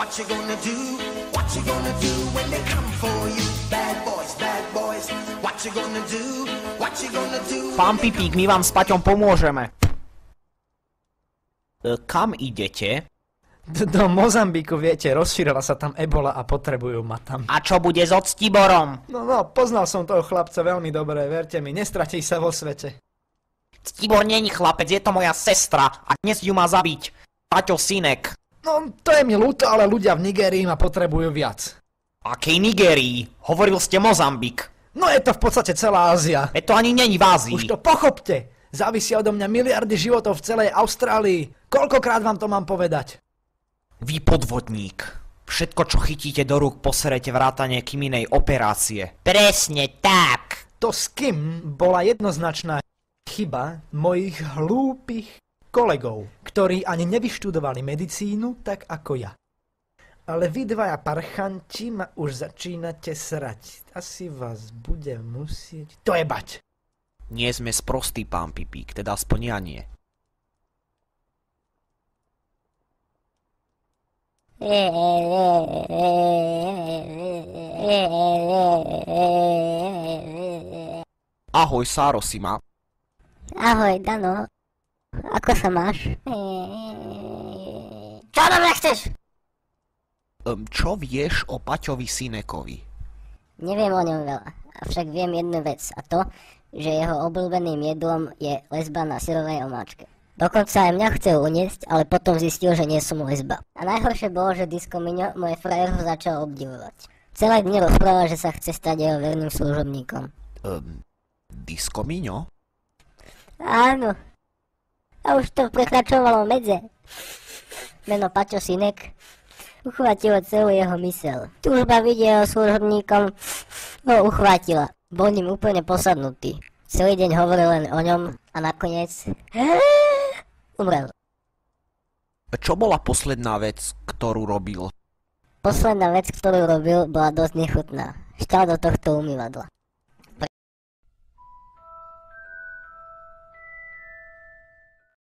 What you gonna do? What you gonna do when they come for you? Bad boys, what you gonna do? What you gonna do? Pán Pipík, my vám s Paťom pomôžeme. Kam idete? Do Mozambiku, viete, rozšírila sa tam ebola a potrebujú ma tam. A čo bude s Ctiborom? No, poznal som toho chlapca veľmi dobre, verte mi, nestratí sa vo svete. Ctibor není chlapec, je to moja sestra a dnes ju má zabiť Paťo synek. No, to je mi ľúto, ale ľudia v Nigérii ma potrebujú viac. Akej Nigérii? Hovoril ste Mozambik. No je to v podstate celá Ázia. To ani není v Ázii. Už to pochopte. Závisia odo mňa miliardy životov v celej Austrálii. Koľkokrát vám to mám povedať? Vy podvodník. Všetko, čo chytíte do rúk, poserete vrátane Kiminej operácie. Presne tak. To s Kim bola jednoznačná chyba mojich hlúpych kolegov, ktorí ani nevyštudovali medicínu tak ako ja. Ale vy dvaja parchanti ma už začínate srať. Asi vás budem musieť dojebať. Nie sme sprostí, pán Pipík, teda aspoň ja nie. Ahoj, Sárosima. Ahoj, Dano. Ako sa máš? Čo do mňa chceš? Čo vieš o Paťovi synekovi? Neviem o ňom veľa, avšak viem jednu vec a to, že jeho obľúbeným jedlom je lesba na syrovej omáčke. Dokonca aj mňa chcel uniesť, ale potom zistil, že nie som lesba. A najhoršie bolo, že Disco Miňo, moje frajer, ho začal obdivovať. Celé dni rozprával, že sa chce stať jeho verným služobníkom. Disco Miňo? Áno. A už to prekračovalo medze. Meno Paťo synek uchvátilo celú jeho mysel. Túžba byť jeho služobníkom ho uchvátila. Bol ním úplne posadnutý. Celý deň hovoril len o ňom a nakoniec umrel. Čo bola posledná vec, ktorú robil? Posledná vec, ktorú robil, bola dosť nechutná. Šťal do tohto umývadla.